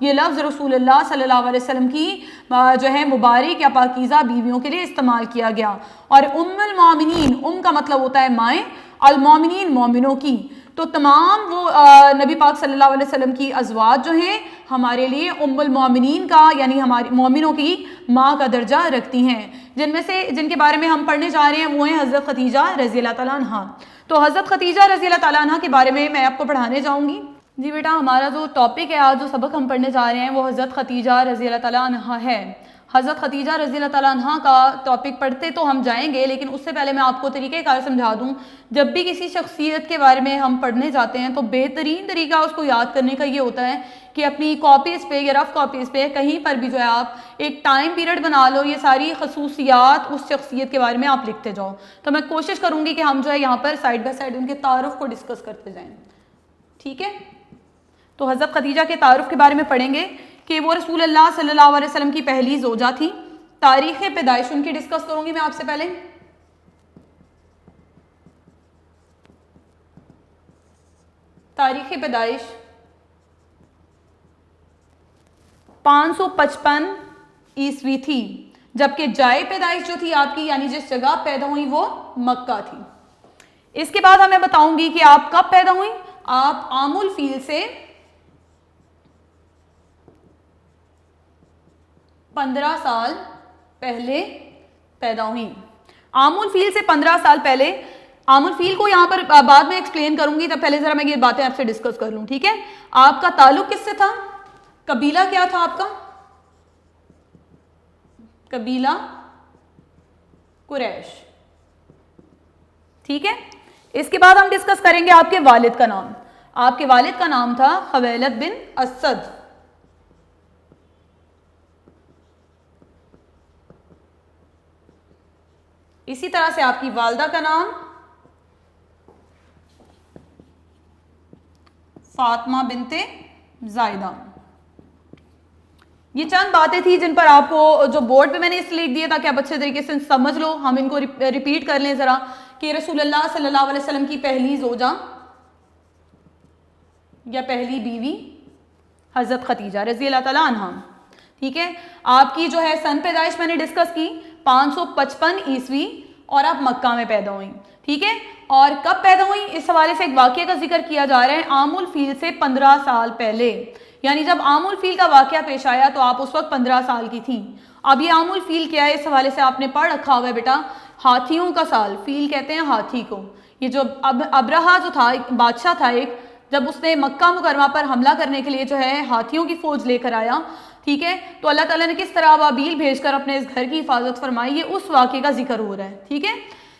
یہ لفظ رسول اللہ صلی اللہ علیہ وسلم کی جو ہے مبارک یا پاکیزہ بیویوں کے لیے استعمال کیا گیا. اور ام المومنین، ام کا مطلب ہوتا ہے مائیں، المومنین مومنوں کی. تو تمام وہ نبی پاک صلی اللہ علیہ وسلم کی ازواج جو ہیں ہمارے لیے ام المومنین کا یعنی ہماری مومنوں کی ماں کا درجہ رکھتی ہیں. جن کے بارے میں ہم پڑھنے جا رہے ہیں وہ ہیں حضرت خدیجہ رضی اللہ تعالیٰ عنہ. تو حضرت خدیجہ رضی اللہ تعالیٰ عنہ کے بارے میں آپ کو پڑھانے جاؤں گی. جی بیٹا، ہمارا جو ٹاپک ہے آج جو سبق ہم پڑھنے جا رہے ہیں وہ حضرت خدیجہ رضی اللہ تعالیٰ عنہ ہے. حضرت خدیجہ رضی اللہ تعالیٰ عنہ کا ٹاپک پڑھتے تو ہم جائیں گے، لیکن اس سے پہلے میں آپ کو طریقہ کار سمجھا دوں. جب بھی کسی شخصیت کے بارے میں ہم پڑھنے جاتے ہیں تو بہترین طریقہ اس کو یاد کرنے کا یہ ہوتا ہے کہ اپنی کاپیز پہ یا رف کاپیز پہ کہیں پر بھی جو ہے آپ ایک ٹائم پیریڈ بنا لو، یہ ساری خصوصیات اس شخصیت کے بارے میں آپ لکھتے جاؤ. تو میں کوشش کروں گی کہ ہم جو ہے یہاں پر سائڈ بائی سائڈ ان کے تعارف کو ڈسکس کرتے جائیں. ٹھیک ہے؟ تو حضرت خدیجہ کے تعارف کے بارے میں پڑھیں گے کہ وہ رسول اللہ صلی اللہ علیہ وسلم کی پہلی زوجہ تھی. تاریخ پیدائش ان کی ڈسکس کروں گی میں آپ سے پہلے. تاریخ پیدائش 555 عیسوی تھی، جبکہ جائے پیدائش جو تھی آپ کی یعنی جس جگہ پیدا ہوئی وہ مکہ تھی. اس کے بعد ہمیں بتاؤں گی کہ آپ کب پیدا ہوئی. آپ عام الفیل سے 15 سال پہلے پیدا ہوئی. عام الفیل سے 15 سال پہلے. عام الفیل کو یہاں پر بعد میں ایکسپلین کروں گی، تب پہلے ذرا میں یہ باتیں آپ سے ڈسکس کر لوں. ٹھیک ہے؟ آپ کا تعلق کس سے تھا؟ قبیلہ کیا تھا آپ کا؟ قبیلہ قریش. ٹھیک ہے؟ اس کے بعد ہم ڈسکس کریں گے آپ کے والد کا نام. آپ کے والد کا نام تھا خویلد بن اسد. اسی طرح سے آپ کی والدہ کا نام فاطمہ بنت زائدہ. یہ چند باتیں تھیں جن پر آپ کو جو بورڈ پہ میں نے اس لکھ دیا تاکہ آپ اچھے طریقے سے سمجھ لو. ہم ان کو ریپیٹ کر لیں ذرا کہ رسول اللہ صلی اللہ علیہ وسلم کی پہلی زوجہ یا پہلی بیوی حضرت خدیجہ رضی اللہ تعالیٰ عنہ. ٹھیک ہے؟ آپ کی جو ہے سن پیدائش میں نے ڈسکس کی 555 عیسوی اور آپ مکہ میں پیدا ہوئیں. ٹھیک ہے؟ اور کب پیدا ہوئیں اس حوالے سے ایک واقعہ کا ذکر کیا جا رہا ہے. عام الفیل سے 15 سال پہلے، یعنی جب عام الفیل کا واقعہ پیش آیا تو آپ اس وقت 15 سال کی تھیں. اب یہ عام الفیل کیا ہے اس حوالے سے آپ نے پڑھ رکھا ہوا ہے بیٹا. ہاتھیوں کا سال، فیل کہتے ہیں ہاتھی کو. یہ جو ابرہا جو تھا بادشاہ تھا ایک، جب اس نے مکہ مکرمہ پر حملہ کرنے کے لیے جو ہے ہاتھیوں کی فوج لے کر آیا. ٹھیک ہے؟ تو اللہ تعالیٰ نے کس طرح ابابیل بھیج کر اپنے اس گھر کی حفاظت فرمائی، یہ اس واقعے کا ذکر ہو رہا ہے. ٹھیک ہے؟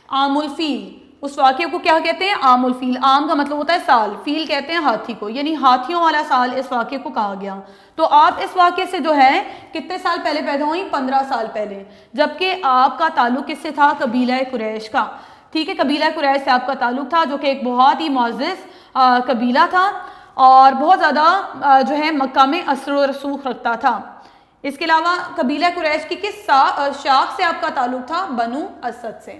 عام الفیل، اس واقعے کو کیا کہتے ہیں؟ عام الفیل. عام کا مطلب ہوتا ہے سال، فیل کہتے ہیں ہاتھی کو، یعنی ہاتھیوں والا سال اس واقعے کو کہا گیا. تو آپ اس واقعے سے جو ہے کتنے سال پہلے پیدا ہوئی؟ 15 سال پہلے. جبکہ آپ کا تعلق کس سے تھا؟ قبیلہ قریش کا. ٹھیک ہے؟ قبیلہ قریش سے آپ کا تعلق تھا جو کہ ایک بہت ہی معزز قبیلہ تھا اور بہت زیادہ جو ہے مکہ میں اثر و رسوخ رکھتا تھا. اس کے علاوہ قبیلہ قریش کی کس شاخ سے آپ کا تعلق تھا؟ بنو اسد سے.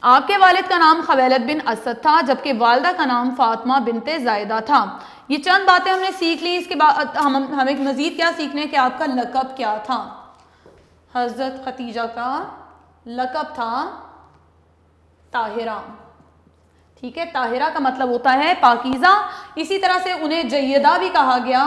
آپ کے والد کا نام خویلد بن اسد تھا جبکہ والدہ کا نام فاطمہ بنت زائدہ تھا. یہ چند باتیں ہم نے سیکھ لی. اس کے بعد ہمیں مزید کیا سیکھنے کہ آپ کا لقب کیا تھا. حضرت خدیجہ کا لقب تھا طاہرہ. ٹھیک ہے؟ طاہرہ کا مطلب ہوتا ہے پاکیزہ. اسی طرح سے انہیں جیدہ بھی کہا گیا.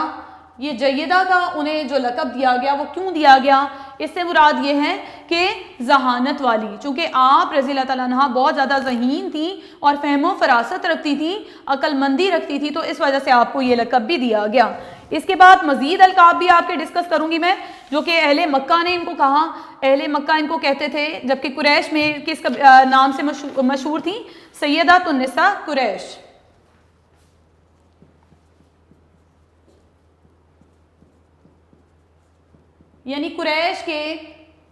یہ جیدہ کا انہیں جو لقب دیا گیا وہ کیوں دیا گیا؟ اس سے مراد یہ ہے کہ ذہانت والی، چونکہ آپ رضی اللہ تعالیٰ عنہ بہت زیادہ ذہین تھیں اور فہم و فراست رکھتی تھیں، عقل مندی رکھتی تھی، تو اس وجہ سے آپ کو یہ لقب بھی دیا گیا. اس کے بعد مزید القاب بھی آپ کے ڈسکس کروں گی میں، جو کہ اہل مکہ نے ان کو کہا. اہل مکہ ان کو کہتے تھے، جبکہ قریش میں کس نام سے مشہور تھیں؟ سیدۃ النساء قریش. یعنی قریش کے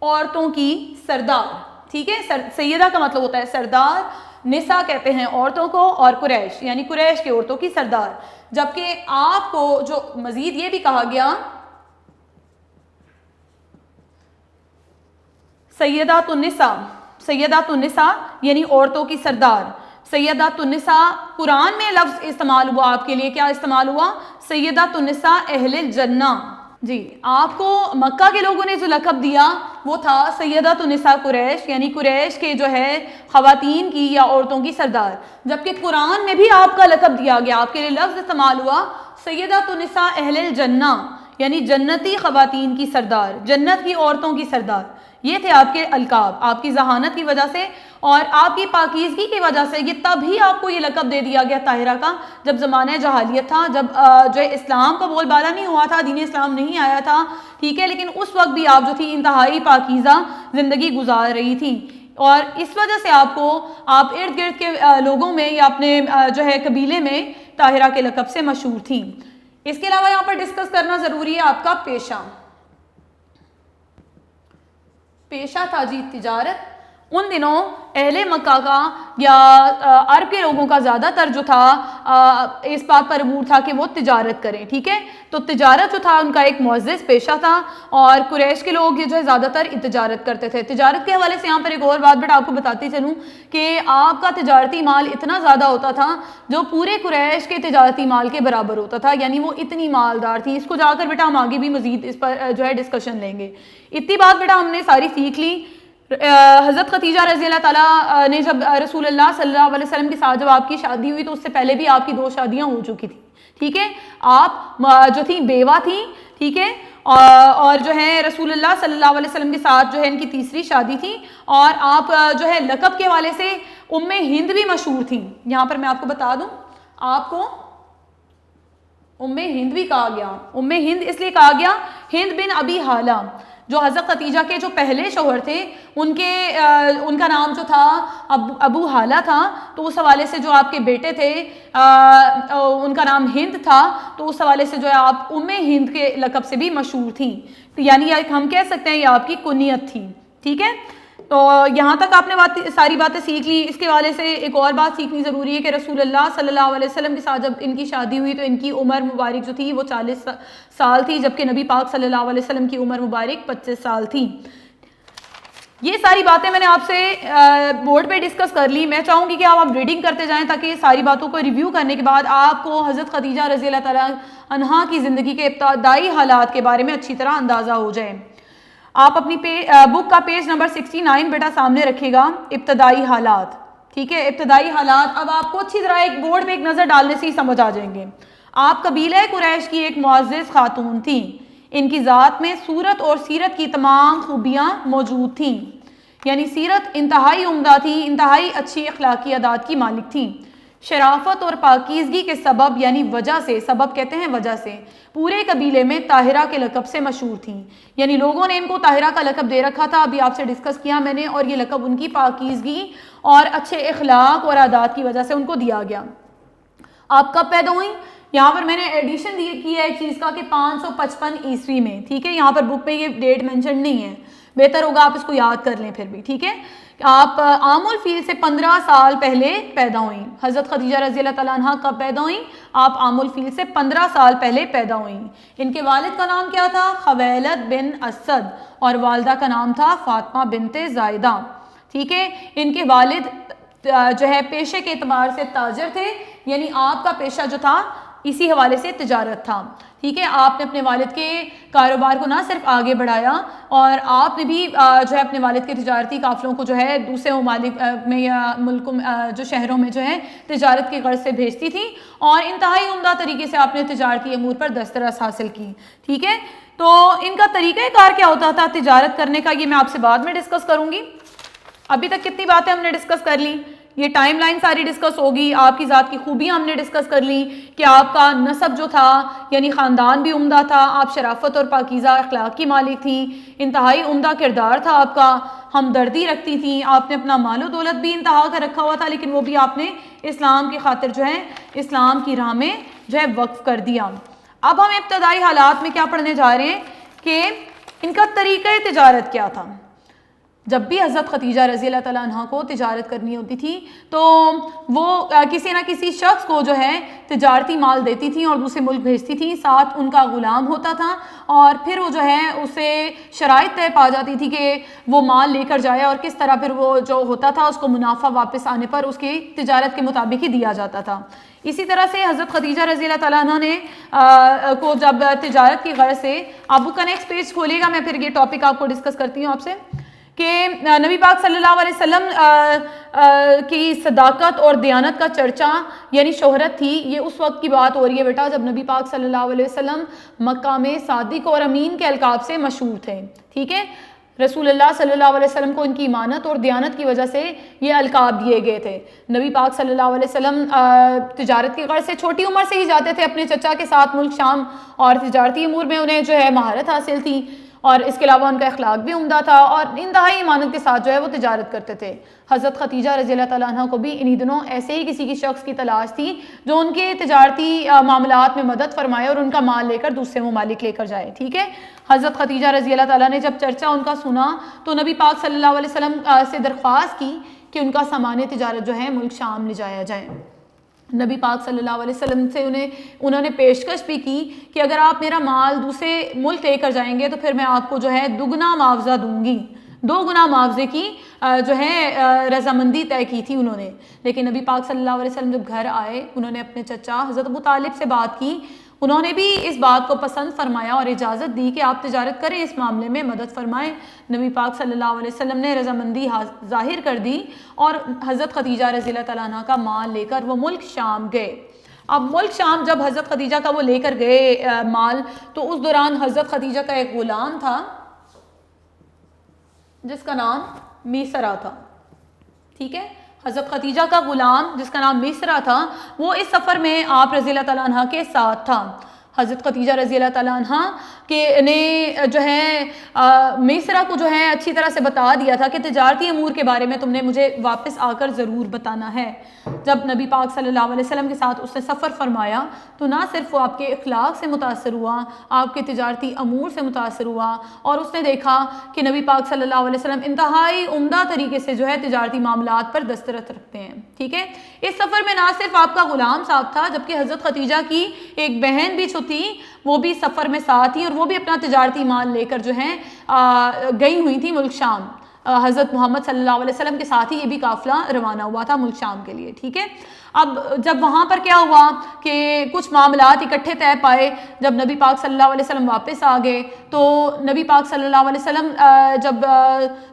عورتوں کی سردار. ٹھیک ہے؟ سیدہ کا مطلب ہوتا ہے سردار، نساء کہتے ہیں عورتوں کو، اور قریش یعنی قریش کے عورتوں کی سردار. جبکہ آپ کو جو مزید یہ بھی کہا گیا سیدات النساء. سیدات النساء یعنی عورتوں کی سردار. سیدات النساء، قرآن میں لفظ استعمال ہوا آپ کے لیے، کیا استعمال ہوا؟ سیدات النساء اہل الجنہ. جی آپ کو مکہ کے لوگوں نے جو لقب دیا وہ تھا سیدات النساء قریش، یعنی قریش کے جو ہے خواتین کی یا عورتوں کی سردار. جبکہ قرآن میں بھی آپ کا لقب دیا گیا، آپ کے لیے لفظ استعمال ہوا سیدات النساء اہل الجنہ، یعنی جنتی خواتین کی سردار، جنت کی عورتوں کی سردار. یہ تھے آپ کے القاب، آپ کی ذہانت کی وجہ سے اور آپ کی پاکیزگی کی وجہ سے. یہ تب ہی آپ کو یہ لقب دے دیا گیا طاہرہ کا جب زمانہ جہالیت تھا، جب جو اسلام کا بول بالا نہیں ہوا تھا، دین اسلام نہیں آیا تھا، ٹھیک ہے. لیکن اس وقت بھی آپ جو تھی انتہائی پاکیزہ زندگی گزار رہی تھی، اور اس وجہ سے آپ کو آپ ارد گرد کے لوگوں میں یا اپنے جو ہے قبیلے میں طاہرہ کے لقب سے مشہور تھیں. اس کے علاوہ یہاں پر ڈسکس کرنا ضروری ہے آپ کا پیشہ. پیشہ تھا جی تجارت. ان دنوں اہل مکہ کا یا عرب کے لوگوں کا زیادہ تر جو تھا اس بات پر امور تھا کہ وہ تجارت کریں، ٹھیک ہے. تو تجارت جو تھا ان کا ایک معزز پیشہ تھا، اور قریش کے لوگ یہ جو ہے زیادہ تر تجارت کرتے تھے. تجارت کے حوالے سے یہاں پر ایک اور بات بیٹا آپ کو بتاتی چلوں کہ آپ کا تجارتی مال اتنا زیادہ ہوتا تھا جو پورے قریش کے تجارتی مال کے برابر ہوتا تھا، یعنی وہ اتنی مالدار تھی. اس کو جا کر بیٹا ہم آگے بھی مزید اس پر جو ہے ڈسکشن لیں گے. اتنی بات بیٹا ہم نے ساری سیکھ لی. حضرت خدیجہ رضی اللہ تعالیٰ نے جب رسول اللہ صلی اللہ علیہ وسلم کے ساتھ جب آپ کی شادی ہوئی تو اس سے پہلے بھی آپ کی 2 شادیاں ہو چکی تھیں، ٹھیک ہے. آپ جو تھیں بیوہ تھیں، ٹھیک ہے، اور جو ہے رسول اللہ صلی اللہ علیہ وسلم کے ساتھ جو ہے ان کی تیسری شادی تھی. اور آپ جو ہے لقب کے حوالے سے ام ہند بھی مشہور تھیں. یہاں پر میں آپ کو بتا دوں، آپ کو ام ہند بھی کہا گیا. ام ہند اس لیے کہا گیا، ہند بن ابی حالہ جو حضرت خدیجہ کے جو پہلے شوہر تھے ان کا نام جو تھا ابو حالہ تھا، تو اس حوالے سے جو آپ کے بیٹے تھے ان کا نام ہند تھا، تو اس حوالے سے جو ہے آپ ام ہند کے لقب سے بھی مشہور تھیں. یعنی ہم کہہ سکتے ہیں یہ آپ کی کنیت تھی، ٹھیک ہے. تو یہاں تک آپ نے ساری باتیں سیکھ لی. اس کے حوالے سے ایک اور بات سیکھنی ضروری ہے کہ رسول اللہ صلی اللہ علیہ وسلم کے ساتھ جب ان کی شادی ہوئی تو ان کی عمر مبارک جو تھی وہ 40 سال تھی، جبکہ نبی پاک صلی اللہ علیہ وسلم کی عمر مبارک 25 سال تھی. یہ ساری باتیں میں نے آپ سے بورڈ پہ ڈسکس کر لی. میں چاہوں گی کہ آپ ریڈنگ کرتے جائیں تاکہ ساری باتوں کو ریویو کرنے کے بعد آپ کو حضرت خدیجہ رضی اللہ تعالیٰ عنہا کی زندگی کے ابتدائی حالات کے بارے میں اچھی طرح اندازہ ہو جائے. آپ اپنی بک کا پیج نمبر 69 بیٹا سامنے رکھے گا. ابتدائی حالات، ٹھیک ہے، ابتدائی حالات. اب آپ کو اچھی طرح ایک بورڈ پہ ایک نظر ڈالنے سے ہی سمجھ آ جائیں گے. آپ قبیلہ قریش کی ایک معزز خاتون تھیں. ان کی ذات میں صورت اور سیرت کی تمام خوبیاں موجود تھیں، یعنی سیرت انتہائی عمدہ تھی، انتہائی اچھی اخلاقی عادات کی مالک تھیں. شرافت اور پاکیزگی کے سبب یعنی وجہ سے، سبب کہتے ہیں وجہ سے، پورے قبیلے میں طاہرہ کے لقب سے مشہور تھیں. یعنی لوگوں نے ان کو طاہرہ کا لقب دے رکھا تھا، ابھی آپ سے ڈسکس کیا میں نے، اور یہ لقب ان کی پاکیزگی اور اچھے اخلاق اور عادات کی وجہ سے ان کو دیا گیا. آپ کب پیدا ہوئیں؟ یہاں پر میں نے ایڈیشن کی ہے ایک چیز کا کہ 555 عیسوی میں، ٹھیک ہے. یہاں پر بک میں یہ ڈیٹ مینشن نہیں ہے، بہتر ہوگا آپ اس کو یاد کر لیں پھر بھی، ٹھیک ہے. آپ عام الفیل سے 15 سال پہلے پیدا ہوئیں. حضرت خدیجہ رضی اللہ تعالیٰ عنہ کب پیدا ہوئیں؟ آپ عام الفیل سے 15 سال پہلے پیدا ہوئیں. ان کے والد کا نام کیا تھا؟ خویلد بن اسد، اور والدہ کا نام تھا فاطمہ بنت زائدہ، ٹھیک ہے. ان کے والد جو ہے پیشے کے اعتبار سے تاجر تھے، یعنی آپ کا پیشہ جو تھا اسی حوالے سے تجارت تھا، ٹھیک ہے. آپ نے اپنے والد کے کاروبار کو نہ صرف آگے بڑھایا، اور آپ نے بھی جو ہے اپنے والد کے تجارتی قافلوں کو جو ہے دوسرے ممالک میں یا ملکوں جو شہروں میں جو ہے تجارت کی غرض سے بھیجتی تھی، اور انتہائی عمدہ طریقے سے آپ نے تجارتی امور پر دسترس حاصل کی، ٹھیک ہے. تو ان کا طریقہ کار کیا ہوتا تھا تجارت کرنے کا، یہ میں آپ سے بعد میں ڈسکس کروں گی. ابھی تک کتنی باتیں ہم نے ڈسکس کر لی، یہ ٹائم لائن ساری ڈسکس ہوگی. آپ کی ذات کی خوبیاں ہم نے ڈسکس کر لی کہ آپ کا نسب جو تھا یعنی خاندان بھی عمدہ تھا، آپ شرافت اور پاکیزہ اخلاق کی مالک تھیں، انتہائی عمدہ کردار تھا آپ کا، ہمدردی رکھتی تھیں، آپ نے اپنا مال و دولت بھی انتہا کا رکھا ہوا تھا، لیکن وہ بھی آپ نے اسلام کی خاطر جو ہے اسلام کی راہ میں جو ہے وقف کر دیا. اب ہم ابتدائی حالات میں کیا پڑھنے جا رہے ہیں کہ ان کا طریقہ تجارت کیا تھا. جب بھی حضرت خدیجہ رضی اللہ تعالیٰ عنہ کو تجارت کرنی ہوتی تھی تو وہ کسی نہ کسی شخص کو جو ہے تجارتی مال دیتی تھیں اور دوسرے ملک بھیجتی تھیں، ساتھ ان کا غلام ہوتا تھا، اور پھر وہ جو ہے اسے شرائط طے پا جاتی تھی کہ وہ مال لے کر جائے، اور کس طرح پھر وہ جو ہوتا تھا اس کو منافع واپس آنے پر اس کی تجارت کے مطابق ہی دیا جاتا تھا۔ اسی طرح سے حضرت خدیجہ رضی اللہ تعالیٰ عنہ نے کو جب تجارت کی غرض سے، آپ بک کا نیکسٹ پیج کھولیے گا، میں پھر یہ ٹاپک آپ کو ڈسکس کرتی ہوں آپ سے، کہ نبی پاک صلی اللہ علیہ وسلم کی صداقت اور دیانت کا چرچا یعنی شہرت تھی۔ یہ اس وقت کی بات ہو رہی ہے بیٹا جب نبی پاک صلی اللہ علیہ وسلم مکہ میں صادق اور امین کے القاب سے مشہور تھے، ٹھیک ہے۔ رسول اللہ صلی اللہ علیہ وسلم کو ان کی ایمانت اور دیانت کی وجہ سے یہ القاب دیے گئے تھے۔ نبی پاک صلی اللہ علیہ وسلم تجارت کی غرض سے چھوٹی عمر سے ہی جاتے تھے اپنے چچا کے ساتھ ملک شام، اور تجارتی امور میں انہیں جو ہے مہارت حاصل تھی، اور اس کے علاوہ ان کا اخلاق بھی عمدہ تھا، اور انتہائی ایمانت کے ساتھ جو ہے وہ تجارت کرتے تھے۔ حضرت خدیجہ رضی اللہ تعالیٰ عنہ کو بھی انہی دنوں ایسے ہی کسی کی شخص کی تلاش تھی جو ان کے تجارتی معاملات میں مدد فرمائے اور ان کا مال لے کر دوسرے ممالک لے کر جائے، ٹھیک ہے۔ حضرت خدیجہ رضی اللہ تعالیٰ نے جب چرچا ان کا سنا تو نبی پاک صلی اللہ علیہ وسلم سے درخواست کی کہ ان کا سامان تجارت جو ہے ملک شام لے جایا جائے۔ نبی پاک صلی اللہ علیہ وسلم سے انہوں نے پیشکش بھی کی کہ اگر آپ میرا مال دوسرے ملک لے کر جائیں گے تو پھر میں آپ کو جو ہے دگنا معاوضہ دوں گی، 2 گنا معاوضے کی جو ہے رضامندی طے کی تھی انہوں نے۔ لیکن نبی پاک صلی اللہ علیہ وسلم جب گھر آئے، انہوں نے اپنے چچا حضرت ابو طالب سے بات کی، انہوں نے بھی اس بات کو پسند فرمایا اور اجازت دی کہ آپ تجارت کریں، اس معاملے میں مدد فرمائیں۔ نبی پاک صلی اللہ علیہ وسلم نے رضامندی ظاہر کر دی اور حضرت خدیجہ رضی اللہ تعالیٰ عنہ کا مال لے کر وہ ملک شام گئے۔ اب ملک شام جب حضرت خدیجہ کا وہ لے کر گئے مال، تو اس دوران حضرت خدیجہ کا ایک غلام تھا جس کا نام میسرہ تھا، ٹھیک ہے۔ حضرت خدیجہ کا غلام جس کا نام میسرہ تھا وہ اس سفر میں آپ رضی اللہ تعالیٰ عنہ کے ساتھ تھا۔ حضرت خدیجہ رضی اللہ تعالیٰ عنہ نے جو ہے میسرہ کو جو ہے اچھی طرح سے بتا دیا تھا کہ تجارتی امور کے بارے میں تم نے مجھے واپس آ کر ضرور بتانا ہے۔ جب نبی پاک صلی اللہ علیہ وسلم کے ساتھ اس نے سفر فرمایا تو نہ صرف وہ آپ کے اخلاق سے متاثر ہوا، آپ کے تجارتی امور سے متاثر ہوا، اور اس نے دیکھا کہ نبی پاک صلی اللہ علیہ وسلم انتہائی عمدہ طریقے سے جو ہے تجارتی معاملات پر دسترس رکھتے ہیں، ٹھیک ہے۔ اس سفر میں نہ صرف آپ کا غلام صاحب تھا بلکہ حضرت خدیجہ کی ایک بہن بھی جو تھی وہ بھی سفر میں ساتھ تھی، اور وہ بھی اپنا تجارتی مال لے کر جو ہے گئی ہوئی تھی ملک شام۔ حضرت محمد صلی اللہ علیہ وسلم کے ساتھ ہی یہ بھی قافلہ روانہ ہوا تھا ملک شام کے لیے، ٹھیک ہے۔ اب جب وہاں پر کیا ہوا کہ کچھ معاملات اکٹھے طے پائے، جب نبی پاک صلی اللہ علیہ وسلم واپس آ گئے تو نبی پاک صلی اللہ علیہ وسلم جب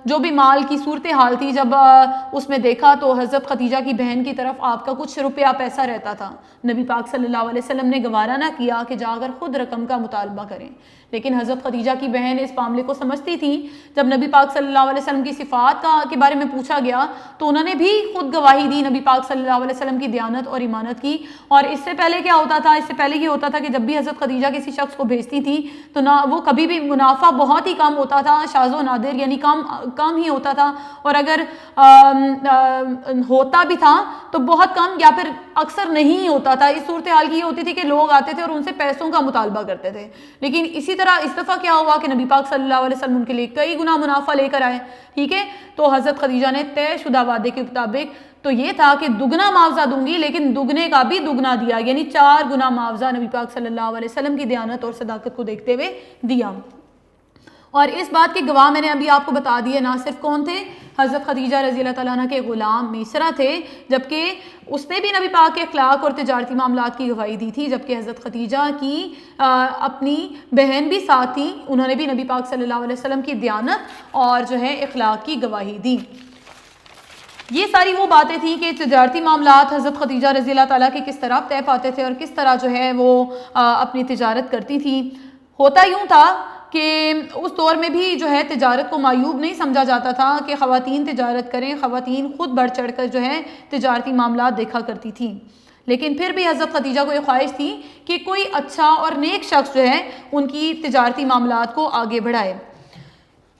جو بھی مال کی صورتحال تھی جب اس میں دیکھا تو حضرت خدیجہ کی بہن کی طرف آپ کا کچھ روپیہ پیسہ رہتا تھا۔ نبی پاک صلی اللہ علیہ وسلم نے گوارا نہ کیا کہ جا کر خود رقم کا مطالبہ کریں، لیکن حضرت خدیجہ کی بہن اس معاملے کو سمجھتی تھی۔ جب نبی پاک صلی اللہ علیہ وسلم کی صفات کے بارے میں پوچھا گیا تو انہوں نے بھی خود گواہی دی نبی پاک صلی اللہ علیہ وسلم کی دیانت اور ایمانت کی۔ اور اس سے پہلے کیا ہوتا تھا، اس سے پہلے یہ ہوتا تھا کہ جب بھی حضرت خدیجہ کسی شخص کو بھیجتی تھی تو نہ وہ کبھی بھی منافع بہت ہی کم ہوتا تھا، شاذ و نادر، یعنی کم ہی ہوتا تھا، اور اگر ہوتا بھی تھا تو بہت کم یا پھر اکثر نہیں ہوتا تھا۔ اس صورتحال کی یہ ہوتی تھی کہ لوگ آتے تھے اور ان سے پیسوں کا مطالبہ کرتے تھے، لیکن اسی طرح اس دفعہ کیا ہوا کہ نبی پاک صلی اللہ علیہ وسلم ان کے لیے کئی گنا منافع لے کر آئے، ٹھیک ہے۔ تو حضرت خدیجہ نے طے شدہ وعدے کے مطابق تو یہ تھا کہ دگنا معاوضہ دوں گی، لیکن دگنے کا بھی دگنا دیا، یعنی 4 گنا معاوضہ نبی پاک صلی اللہ علیہ وسلم کی دیانت اور صداقت کو دیکھتے ہوئے دیا۔ اور اس بات کے گواہ میں نے ابھی آپ کو بتا دیے نہ صرف کون تھے، حضرت خدیجہ رضی اللہ تعالیٰ عنہ کے غلام میسرہ تھے، جبکہ اس نے بھی نبی پاک کے اخلاق اور تجارتی معاملات کی گواہی دی تھی، جبکہ حضرت خدیجہ کی اپنی بہن بھی ساتھ تھی، انہوں نے بھی نبی پاک صلی اللہ علیہ وسلم کی دیانت اور جو ہے اخلاق کی گواہی دی۔ یہ ساری وہ باتیں تھیں کہ تجارتی معاملات حضرت خدیجہ رضی اللہ تعالیٰ کے کس طرح طے پاتے تھے اور کس طرح جو ہے وہ اپنی تجارت کرتی تھیں۔ ہوتا یوں تھا کہ اس دور میں بھی جو ہے تجارت کو معیوب نہیں سمجھا جاتا تھا کہ خواتین تجارت کریں، خواتین خود بڑھ چڑھ کر جو ہے تجارتی معاملات دیکھا کرتی تھیں، لیکن پھر بھی حضرت خدیجہ کو یہ خواہش تھی کہ کوئی اچھا اور نیک شخص جو ہے ان کی تجارتی معاملات کو آگے بڑھائے۔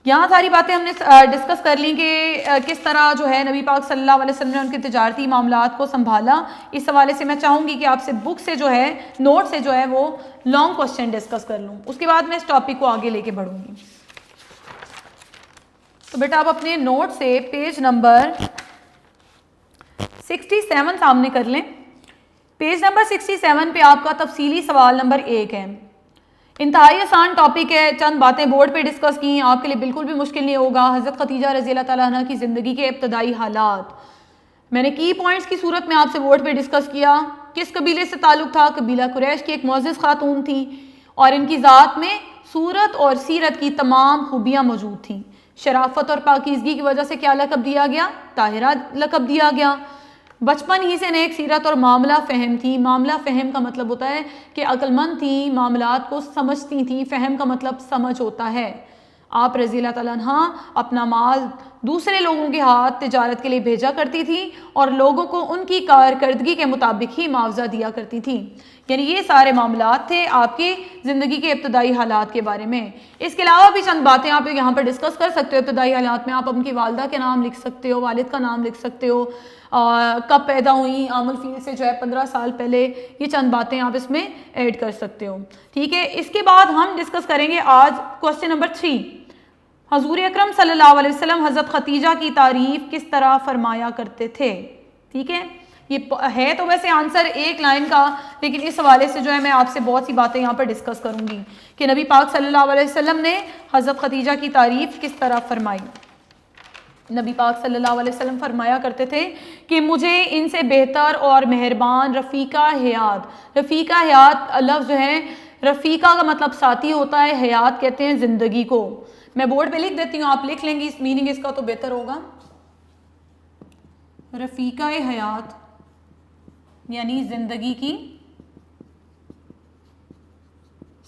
یہاں ساری باتیں ہم نے ڈسکس کر لیں کہ کس طرح جو ہے نبی پاک صلی اللہ علیہ وسلم نے ان کے تجارتی معاملات کو سنبھالا۔ اس حوالے سے میں چاہوں گی کہ آپ سے بک سے جو ہے نوٹ سے جو ہے وہ لانگ کوسچن ڈسکس کر لوں، اس کے بعد میں اس ٹاپک کو آگے لے کے بڑھوں گی۔ تو تو بیٹا آپ اپنے نوٹ سے پیج نمبر 67 سامنے کر لیں. پیج نمبر 67 پہ آپ کا تفصیلی سوال نمبر 1 ہے. انتہائی آسان ٹاپک ہے, چند باتیں بورڈ پہ ڈسکس کی, آپ کے لیے بالکل بھی مشکل نہیں ہوگا. حضرت خدیجہ رضی اللہ تعالیٰ عنہ کی زندگی کے ابتدائی حالات میں نے کی پوائنٹس کی صورت میں آپ سے بورڈ پہ ڈسکس کیا. کس قبیلے سے تعلق تھا؟ قبیلہ قریش کی ایک معزز خاتون تھی, اور ان کی ذات میں صورت اور سیرت کی تمام خوبیاں موجود تھیں. شرافت اور پاکیزگی کی وجہ سے کیا لقب دیا گیا؟ طاہرہ لقب دیا گیا. بچپن ہی سے نیک سیرت اور معاملہ فہم تھی. معاملہ فہم کا مطلب ہوتا ہے کہ عقل مند تھیں, معاملات کو سمجھتی تھیں. فہم کا مطلب سمجھ ہوتا ہے. آپ رضی اللہ تعالیٰ عنہ اپنا مال دوسرے لوگوں کے ہاتھ تجارت کے لیے بھیجا کرتی تھی, اور لوگوں کو ان کی کارکردگی کے مطابق ہی معاوضہ دیا کرتی تھی. یعنی یہ سارے معاملات تھے آپ کی زندگی کے ابتدائی حالات کے بارے میں. اس کے علاوہ بھی چند باتیں آپ یہاں پر ڈسکس کر سکتے ہو. ابتدائی حالات میں آپ اپنی والدہ کے نام لکھ سکتے ہو, والد کا نام لکھ سکتے ہو, کب پیدا ہوئی, عام الفیل سے جو ہے 15 سال پہلے, یہ چند باتیں آپ اس میں ایڈ کر سکتے ہو. ٹھیک ہے, اس کے بعد ہم ڈسکس کریں گے آج کوسچن نمبر 3. حضور اکرم صلی اللہ علیہ وسلم حضرت خدیجہ کی تعریف کس طرح فرمایا کرتے تھے؟ ٹھیک ہے, یہ ہے تو ویسے آنسر ایک لائن کا, لیکن اس حوالے سے جو ہے میں آپ سے بہت سی باتیں یہاں پر ڈسکس کروں گی کہ نبی پاک صلی اللہ علیہ وسلم نے حضرت خدیجہ کی تعریف کس طرح فرمائی. نبی پاک صلی اللہ علیہ وسلم فرمایا کرتے تھے کہ مجھے ان سے بہتر اور مہربان رفیقہ حیات. رفیقہ حیات لفظ جو ہے, رفیقہ کا مطلب ساتھی ہوتا ہے, حیات کہتے ہیں زندگی کو. میں بورڈ پہ لکھ دیتی ہوں, آپ لکھ لیں گی اس میننگ اس کا تو بہتر ہوگا. رفیقہ حیات یعنی زندگی کی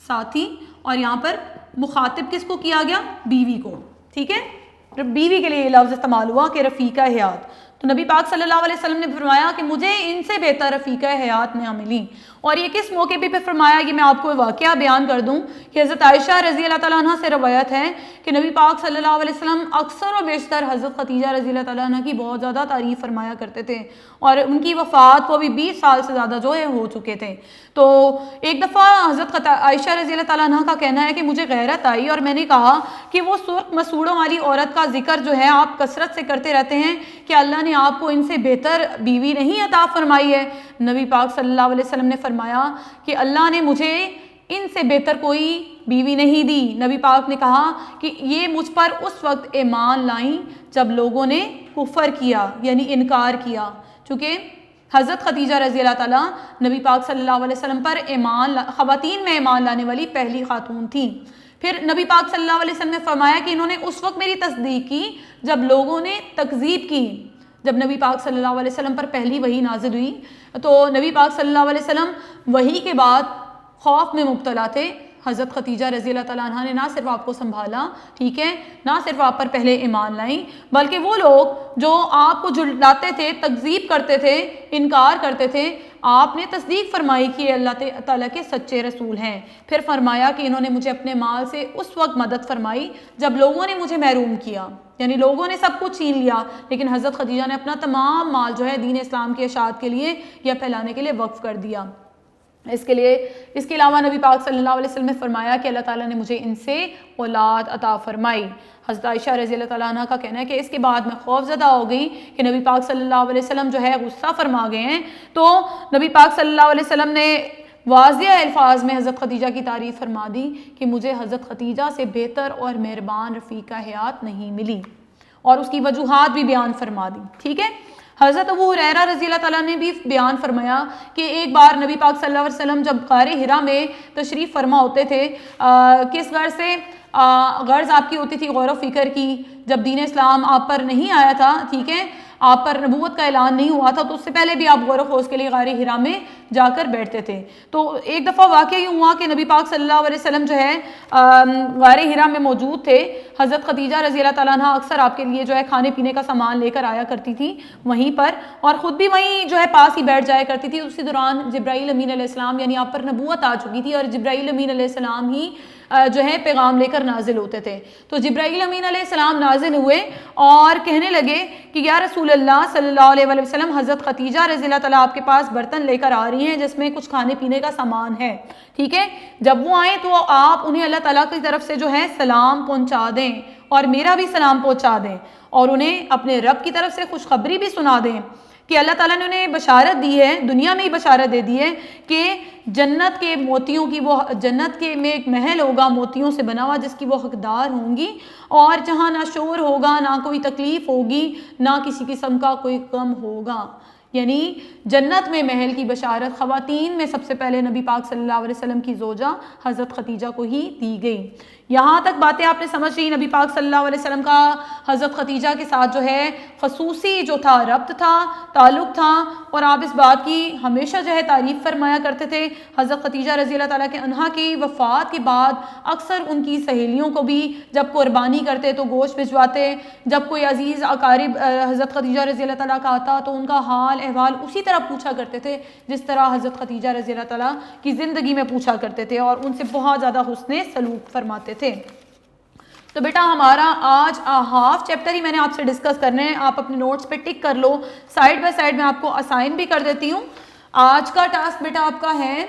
ساتھی, اور یہاں پر مخاطب کس کو کیا گیا؟ بیوی کو. ٹھیک ہے, بیوی کے لیے یہ لفظ استعمال ہوا کہ رفیقہ حیات. تو نبی پاک صلی اللہ علیہ وسلم نے فرمایا کہ مجھے ان سے بہتر رفیقہ حیات نہ ملی. اور یہ کس موقع پہ فرمایا, یہ میں آپ کو واقعہ بیان کر دوں کہ حضرت عائشہ رضی اللہ تعالیٰ عنہ سے روایت ہے کہ نبی پاک صلی اللہ علیہ وسلم اکثر و بیشتر حضرت خدیجہ رضی اللہ تعالیٰ عنہ کی بہت زیادہ تعریف فرمایا کرتے تھے, اور ان کی وفات کو بھی 20 سال سے زیادہ جو ہے ہو چکے تھے. تو ایک دفعہ حضرت عائشہ رضی اللہ تعالیٰ عنہ کا کہنا ہے کہ مجھے غیرت آئی, اور میں نے کہا کہ وہ سرخ مسوڑوں والی عورت کا ذکر جو ہے آپ کثرت سے کرتے رہتے ہیں, کہ اللہ نے آپ کو ان سے بہتر بیوی نہیں عطا فرمائی ہے؟ نبی پاک صلی اللہ علیہ وسلم نے فرمایا کہ اللہ نے مجھے ان سے بہتر کوئی بیوی نہیں دی. نبی پاک نے کہا کہ یہ مجھ پر اس وقت ایمان لائیں جب لوگوں نے کفر کیا, یعنی انکار کیا. چونکہ حضرت خدیجہ رضی اللہ تعالیٰ نبی پاک صلی اللہ علیہ وسلم پر خواتین میں ایمان لانے والی پہلی خاتون تھیں. پھر نبی پاک صلی اللہ علیہ وسلم نے فرمایا کہ انہوں نے اس وقت میری تصدیق کی جب لوگوں نے تکذیب کی. جب نبی پاک صلی اللہ علیہ وسلم پر پہلی وحی نازل ہوئی تو نبی پاک صلی اللہ علیہ وسلم وحی کے بعد خوف میں مبتلا تھے. حضرت خدیجہ رضی اللہ تعالیٰ عنہ نے نہ صرف آپ کو سنبھالا, ٹھیک ہے, نہ صرف آپ پر پہلے ایمان لائیں, بلکہ وہ لوگ جو آپ کو جھٹلاتے تھے, تکذیب کرتے تھے, انکار کرتے تھے, آپ نے تصدیق فرمائی کہ اللہ تعالیٰ کے سچے رسول ہیں. پھر فرمایا کہ انہوں نے مجھے اپنے مال سے اس وقت مدد فرمائی جب لوگوں نے مجھے محروم کیا, یعنی لوگوں نے سب کچھ چھین لیا, لیکن حضرت خدیجہ نے اپنا تمام مال جو ہے دین اسلام کی اشاعت کے لیے یا پھیلانے کے لیے وقف کر دیا. اس کے علاوہ نبی پاک صلی اللہ علیہ وسلم نے فرمایا کہ اللہ تعالیٰ نے مجھے ان سے اولاد عطا فرمائی. حضرت عائشہ رضی اللہ تعالیٰ عنہ کا کہنا ہے کہ اس کے بعد میں خوف زدہ ہو گئی کہ نبی پاک صلی اللہ علیہ وسلم جو ہے غصہ فرما گئے ہیں. تو نبی پاک صلی اللہ علیہ وسلم نے واضح الفاظ میں حضرت خدیجہ کی تعریف فرما دی کہ مجھے حضرت خدیجہ سے بہتر اور مہربان رفیقہ حیات نہیں ملی, اور اس کی وجوہات بھی بیان فرما دی. ٹھیک ہے, حضرت ابو ہریرہ رضی اللہ تعالیٰ نے بھی بیان فرمایا کہ ایک بار نبی پاک صلی اللہ علیہ وسلم جب غار حرا میں تشریف فرما ہوتے تھے, کس غرض سے غرض آپ کی ہوتی تھی غور و فکر کی. جب دین اسلام آپ پر نہیں آیا تھا, ٹھیک ہے, آپ پر نبوت کا اعلان نہیں ہوا تھا, تو اس سے پہلے بھی آپ غور و خوض کے لیے غار حرا میں جا کر بیٹھتے تھے. تو ایک دفعہ واقعہ یہ ہوا کہ نبی پاک صلی اللہ علیہ وسلم جو ہے غار حرا میں موجود تھے. حضرت خدیجہ رضی اللہ تعالیٰ عنہ اکثر آپ کے لیے جو ہے کھانے پینے کا سامان لے کر آیا کرتی تھی وہیں پر, اور خود بھی وہیں جو ہے پاس ہی بیٹھ جایا کرتی تھی. اسی دوران جبرائیل امین علیہ السلام یعنی آپ پر نبوت آ چکی تھی, اور جبرائیل امین علیہ السلام ہی جو ہے پیغام لے کر نازل ہوتے تھے. تو جبرائیل امین علیہ السلام نازل ہوئے اور کہنے لگے کہ یا رسول اللہ صلی اللہ علیہ وآلہ وسلم حضرت خدیجہ رضی اللہ تعالیٰ آپ کے پاس برتن لے کر آ رہی ہیں جس میں کچھ کھانے پینے کا سامان ہے، ٹھیک ہے، جب وہ آئیں تو آپ انہیں اللہ تعالیٰ کی طرف سے جو ہے سلام پہنچا دیں اور میرا بھی سلام پہنچا دیں، اور انہیں اپنے رب کی طرف سے خوشخبری بھی سنا دیں کہ اللہ تعالیٰ نے انہیں بشارت دی ہے، دنیا میں ہی بشارت دے دی ہے کہ جنت کے موتیوں کی وہ جنت کے میں ایک محل ہوگا موتیوں سے بنا ہوا جس کی وہ حقدار ہوں گی، اور جہاں نہ شور ہوگا، نہ کوئی تکلیف ہوگی، نہ کسی قسم کا کوئی غم ہوگا۔ یعنی جنت میں محل کی بشارت خواتین میں سب سے پہلے نبی پاک صلی اللہ علیہ وسلم کی زوجہ حضرت خدیجہ کو ہی دی گئی۔ یہاں تک باتیں آپ نے سمجھ لی، نبی پاک صلی اللہ علیہ وسلم کا حضرت خدیجہ کے ساتھ جو ہے خصوصی جو تھا ربط تھا، تعلق تھا، اور آپ اس بات کی ہمیشہ جو ہے تعریف فرمایا کرتے تھے۔ حضرت خدیجہ رضی اللہ تعالیٰ کے عنہا کی وفات کے بعد اکثر ان کی سہیلیوں کو بھی جب قربانی کرتے تو گوشت بھجواتے، جب کوئی عزیز اقارب حضرت خدیجہ رضی اللہ تعالیٰ کا آتا تو ان کا حال احوال اسی طرح پوچھا کرتے تھے جس طرح حضرت خدیجہ رضی اللہ تعالیٰ کی زندگی میں پوچھا کرتے تھے، اور ان سے بہت زیادہ حسن سلوک فرماتے تھے۔ تو بیٹا ہمارا آج ہاف چیپٹر ہی میں نے آپ سے ڈسکس کرنے ہیں، آپ اپنے نوٹس پہ ٹک کر لو، سائڈ بائی سائڈ میں آپ کو اسائن بھی کر دیتی ہوں۔ آج کا ٹاسک بیٹا آپ کا ہے،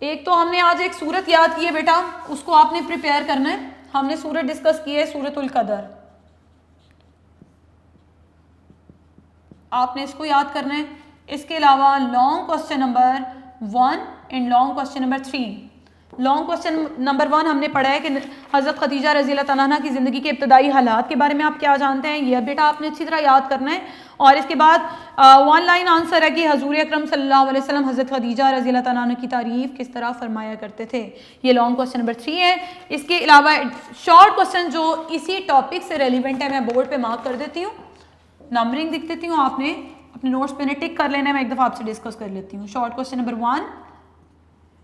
ایک تو ہم نے آج ایک سورت یاد کی ہے بیٹا، اس کو آپ نے پریپیئر کرنا ہے۔ ہم نے سورت ڈسکس کی ہے سورت القدر، آپ نے اس کو یاد کرنا ہے۔ اس کے علاوہ long question number 1 and long question number 3۔ Long question number 1 ہم نے پڑھا ہے کہ حضرت خدیجہ رضی اللہ تعالیٰ عنہ کی زندگی کے ابتدائی حالات کے بارے میں آپ کیا جانتے ہیں، یہ بیٹا آپ نے اچھی طرح یاد کرنا ہے۔ اور اس کے بعد 1 لائن آنسر ہے کہ حضور اکرم صلی اللہ علیہ وسلم حضرت خدیجہ رضی اللہ تعالیٰ عنہ کی تعریف کس طرح فرمایا کرتے تھے، یہ لانگ کوسچن نمبر 3 ہے۔ اس کے علاوہ شارٹ کوسچن جو اسی ٹاپک سے ریلیونٹ ہے میں بورڈ پہ مارک کر دیتی ہوں، نمبرنگ لکھ دیتی ہوں، آپ نے اپنے نوٹس پہ ٹک کر لینا ہے، میں ایک دفعہ آپ سے ڈسکس کر لیتی ہوں۔ Short question number 1،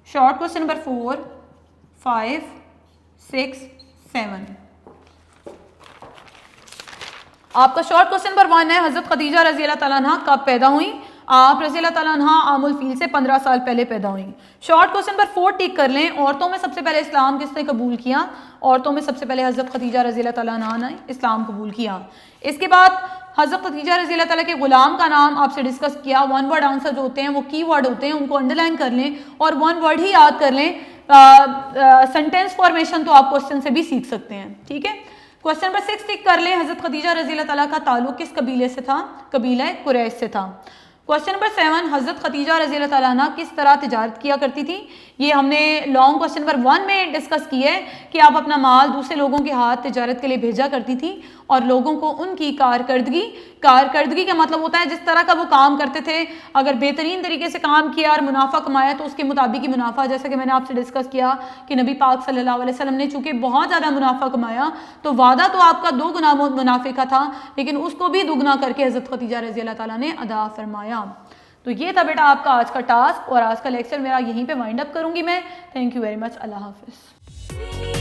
short question number 4، 5، 6، 7۔ آپ کا شارٹ کوسچن نمبر 1 ہے حضرت خدیجہ رضی اللہ تعالیٰ عنہ کب پیدا ہوئی؟ آپ رضی اللہ تعالیٰ عنہ عام الفیل سے 15 سال پہلے پیدا ہوئی۔ شارٹ کوسچن نمبر 4 ٹک کر لیں، عورتوں میں سب سے پہلے اسلام کس نے قبول کیا؟ عورتوں میں سب سے پہلے حضرت خدیجہ رضی اللہ تعالیٰ عنہ نے اسلام قبول کیا۔ اس کے بعد حضرت خدیجہ رضی اللہ تعالیٰ کے غلام کا نام آپ سے ڈسکس کیا۔ 1 ورڈ آنسر جو ہوتے ہیں وہ کی ورڈ ہوتے ہیں، ان کو انڈر لائن کر لیں اور 1 ورڈ ہی یاد کر لیں۔ سینٹینس فارمیشن تو آپ کوسچن سے بھی سیکھ سکتے ہیں، ٹھیک ہے۔ کوسچن نمبر 6 ٹک کر لیں، حضرت خدیجہ رضی اللہ تعالیٰ کا تعلق کس قبیلے سے تھا؟ قبیلہ قریش سے تھا۔ کوسچن نمبر 7، حضرت خدیجہ رضی اللہ تعالیٰ عنہ کس طرح تجارت کیا کرتی تھی؟ یہ ہم نے لانگ کوسچن نمبر 1 میں ڈسکس کی ہے کہ آپ اپنا مال دوسرے لوگوں کے ہاتھ تجارت کے لیے بھیجا کرتی تھی اور لوگوں کو ان کی کارکردگی کا مطلب ہوتا ہے جس طرح کا وہ کام کرتے تھے، اگر بہترین طریقے سے کام کیا اور منافع کمایا تو اس کے مطابق ہی منافع، جیسا کہ میں نے آپ سے ڈسکس کیا کہ نبی پاک صلی اللہ علیہ وسلم نے چونکہ بہت زیادہ منافع کمایا تو وعدہ تو آپ کا 2 گنا منافع کا تھا، لیکن اس کو بھی دگنا کر کے حضرت خدیجہ رضی اللہ تعالیٰ نے ادا فرمایا۔ تو یہ تھا بیٹا آپ کا آج کا ٹاسک، اور آج کا لیکچر میرا یہیں پہ وائنڈ اپ کروں گی میں۔ تھینک یو ویری مچ، اللہ حافظ۔